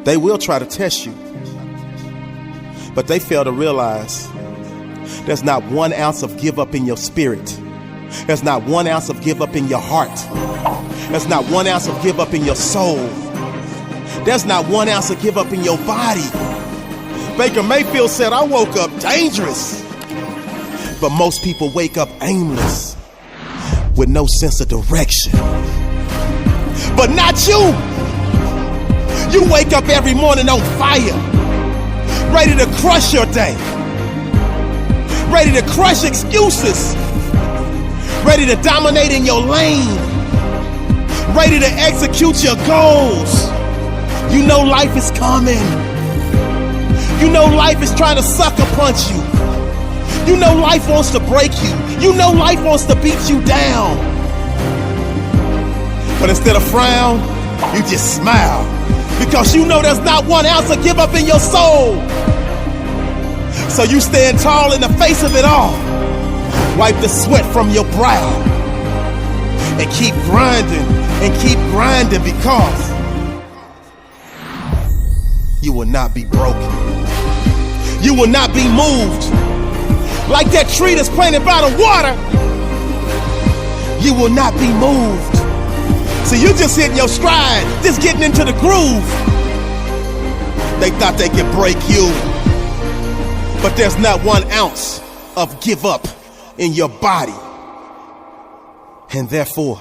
They will try to test you, but they fail to realize there's not 1 ounce of give up in your spirit. There's not 1 ounce of give up in your heart. There's not 1 ounce of give up in your soul. There's not 1 ounce of give up in your body. Baker Mayfield said, I woke up dangerous. But most people wake up aimless, with no sense of direction. But not you. You wake up every morning on fire, ready to crush your day, ready to crush excuses, ready to dominate in your lane, ready to execute your goals. You know life is coming. You know life is trying to sucker punch you. You know life wants to break you. You know life wants to beat you down. But instead of frown, you just smile, because you know there's not 1 ounce of give up in your soul. So you stand tall in the face of it all. Wipe the sweat from your brow and keep grinding because you will not be broken. You will not be moved. Like that tree that's planted by the water, you will not be moved. So you just hitting your stride, just getting into the groove. They thought they could break you, but there's not 1 ounce of give up in your body. And therefore,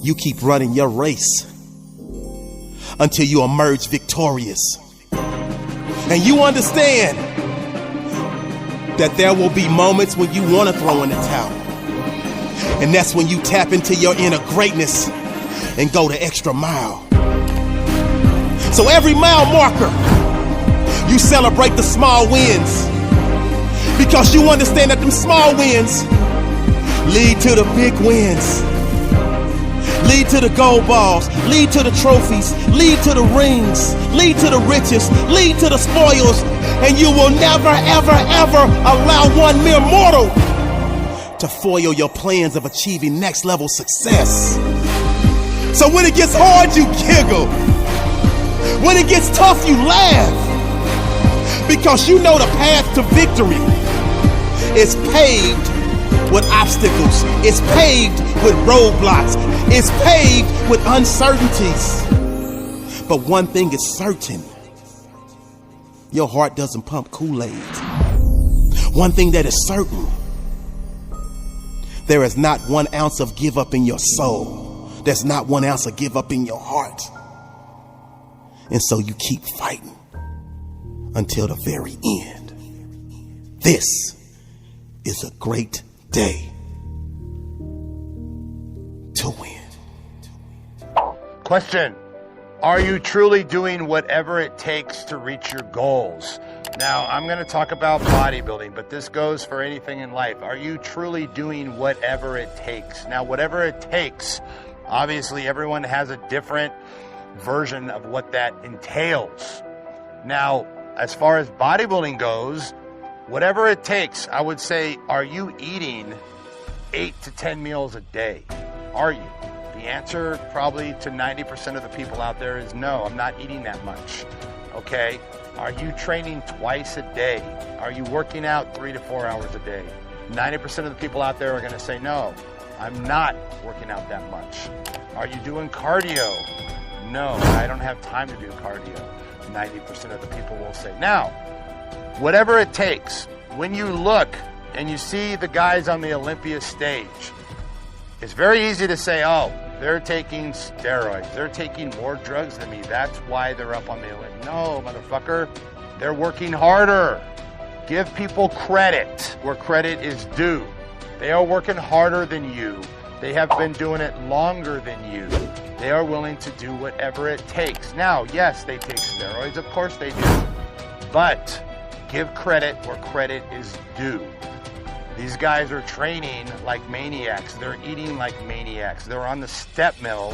you keep running your race until you emerge victorious. And you understand that there will be moments when you want to throw in the towel. And that's when you tap into your inner greatness and go the extra mile. So every mile marker, you celebrate the small wins, because you understand that them small wins lead to the big wins, lead to the gold balls, lead to the trophies, lead to the rings, lead to the riches, lead to the spoils. And you will never, ever, ever allow one mere mortal to foil your plans of achieving next level success. So when it gets hard, you giggle. When it gets tough, you laugh, because you know the path to victory is paved with obstacles. It's paved with roadblocks. It's paved with uncertainties. But one thing is certain: your heart doesn't pump Kool-Aid. One thing that is certain: there is not 1 ounce of give up in your soul. There's not 1 ounce of give up in your heart. And so you keep fighting until the very end. This is a great day to win. Question: are you truly doing whatever it takes to reach your goals? Now, I'm going to talk about bodybuilding, but this goes for anything in life. Are you truly doing whatever it takes? Now, whatever it takes, obviously everyone has a different version of what that entails. Now, as far as bodybuilding goes, whatever it takes, I would say, are you eating 8 to 10 meals a day? Are you? The answer probably to 90% of the people out there is no, I'm not eating that much. Okay? Are you training twice a day? Are you working out 3 to 4 hours a day? 90% of the people out there are going to say no, I'm not working out that much. Are you doing cardio? No, I don't have time to do cardio. 90% of the people will say. Now, whatever it takes, when you look and you see the guys on the Olympia stage, it's very easy to say, oh, they're taking steroids. They're taking more drugs than me. That's why they're up on the Olympics. No, motherfucker. They're working harder. Give people credit where credit is due. They are working harder than you. They have been doing it longer than you. They are willing to do whatever it takes. Now, yes, they take steroids. Of course they do. But give credit where credit is due. These guys are training like maniacs. They're eating like maniacs. They're on the step mill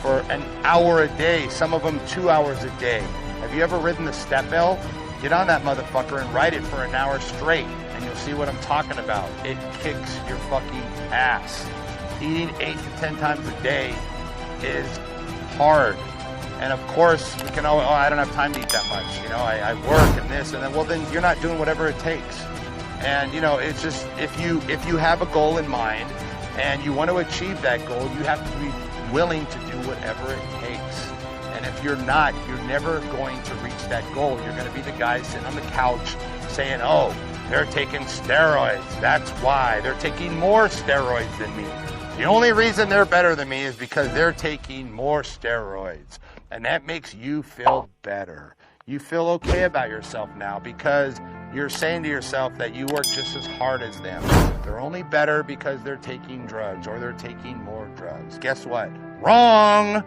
for an hour a day, some of them 2 hours a day. Have you ever ridden the step mill? Get on that motherfucker and ride it for an hour straight, and you'll see what I'm talking about. It kicks your fucking ass. Eating 8 to 10 times a day is hard. And of course, we can always, I don't have time to eat that much. I work and this and then, well, then you're not doing whatever it takes. And, it's just, if you have a goal in mind and you want to achieve that goal, you have to be willing to do whatever it takes. And if you're not, you're never going to reach that goal. You're going to be the guy sitting on the couch saying, oh, they're taking steroids. That's why. They're taking more steroids than me. The only reason they're better than me is because they're taking more steroids. And that makes you feel better. You feel okay about yourself now because you're saying to yourself that you work just as hard as them. They're only better because they're taking drugs or they're taking more drugs. Guess what? Wrong.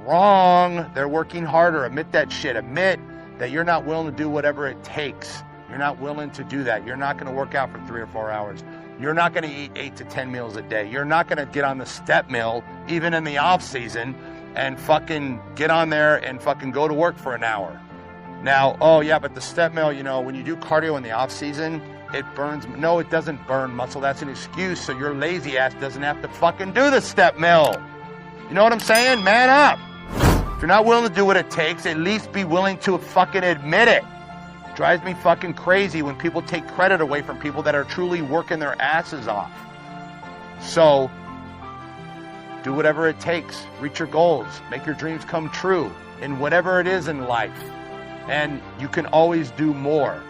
Wrong. They're working harder. Admit that shit. Admit that you're not willing to do whatever it takes. You're not willing to do that. You're not going to work out for 3 or 4 hours. You're not going to eat 8 to 10 meals a day. You're not going to get on the step mill, even in the off season, and fucking get on there and fucking go to work for an hour. Now, oh yeah, but the step mill, when you do cardio in the off season, it burns. No, it doesn't burn muscle. That's an excuse so your lazy ass doesn't have to fucking do the step mill. You know what I'm saying? Man up. If you're not willing to do what it takes, at least be willing to fucking admit it. Drives me fucking crazy when people take credit away from people that are truly working their asses off. So, do whatever it takes. Reach your goals. Make your dreams come true in whatever it is in life. And you can always do more.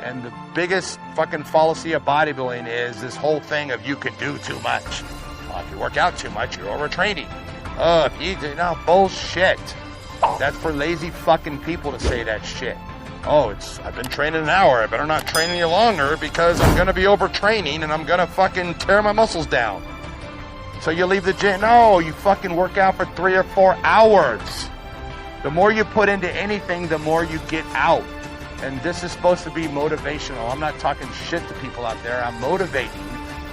And the biggest fucking fallacy of bodybuilding is this whole thing of you can do too much. Well, if you work out too much, you're overtraining. If you do, no, bullshit. That's for lazy fucking people to say that shit. Oh, I've been training an hour. I better not train any longer because I'm going to be overtraining and I'm going to fucking tear my muscles down. So you leave the gym. No, you fucking work out for 3 or 4 hours. The more you put into anything, the more you get out. And this is supposed to be motivational. I'm not talking shit to people out there. I'm motivating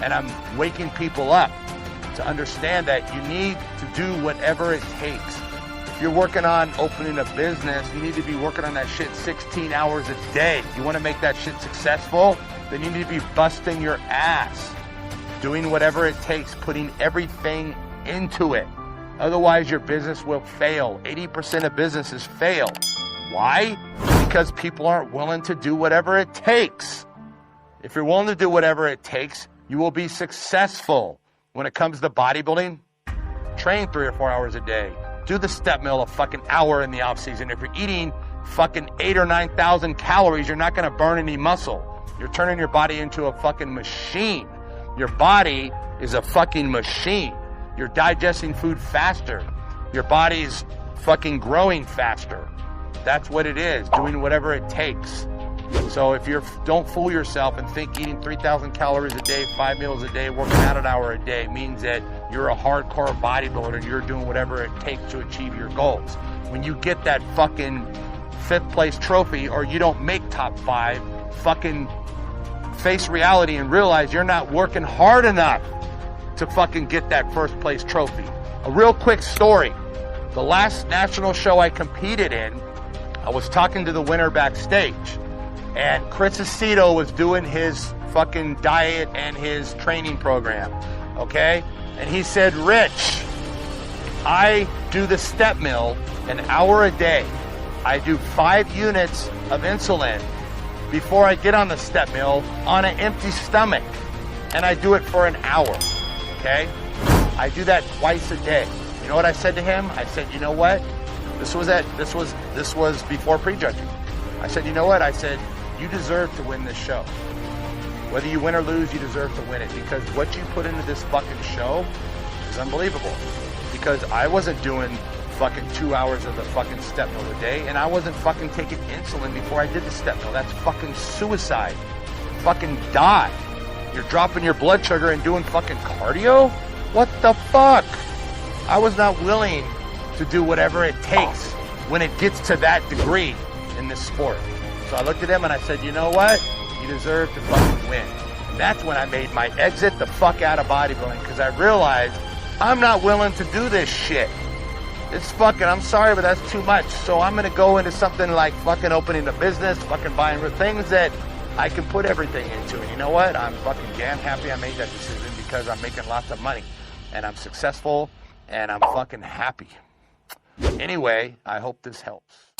and I'm waking people up to understand that you need to do whatever it takes. If you're working on opening a business, you need to be working on that shit 16 hours a day. You want to make that shit successful? Then you need to be busting your ass, doing whatever it takes, putting everything into it. Otherwise, your business will fail. 80% of businesses fail. Why? Because people aren't willing to do whatever it takes. If you're willing to do whatever it takes, you will be successful. When it comes to bodybuilding, train 3 or 4 hours a day. Do the step mill a fucking hour in the off season. If you're eating fucking 8,000 or 9,000 calories, you're not going to burn any muscle. You're turning your body into a fucking machine. Your body is a fucking machine. You're digesting food faster. Your body's fucking growing faster. That's what it is, doing whatever it takes. So if don't fool yourself and think eating 3,000 calories a day, 5 meals a day, working out an hour a day means that you're a hardcore bodybuilder and you're doing whatever it takes to achieve your goals. When you get that fucking 5th place trophy or you don't make top 5, fucking face reality and realize you're not working hard enough to fucking get that 1st place trophy. A real quick story. The last national show I competed in, I was talking to the winner backstage. And Chris Aceto was doing his fucking diet and his training program, okay? And he said, Rich, I do the step mill an hour a day. I do 5 units of insulin before I get on the step mill on an empty stomach. And I do it for an hour, okay? I do that twice a day. You know what I said to him? I said, you know what? This was before prejudging. I said, you know what? I said, you deserve to win this show. Whether you win or lose, you deserve to win it because what you put into this fucking show is unbelievable. Because I wasn't doing fucking 2 hours of the fucking step mill a day and I wasn't fucking taking insulin before I did the step mill. That's fucking suicide. Fucking die. You're dropping your blood sugar and doing fucking cardio? What the fuck? I was not willing to do whatever it takes when it gets to that degree in this sport. So I looked at him and I said, you know what? You deserve to fucking win. And that's when I made my exit the fuck out of bodybuilding because I realized I'm not willing to do this shit. It's fucking, I'm sorry, but that's too much. So I'm going to go into something like fucking opening a business, fucking buying things that I can put everything into. And you know what? I'm fucking damn happy I made that decision because I'm making lots of money and I'm successful and I'm fucking happy. Anyway, I hope this helps.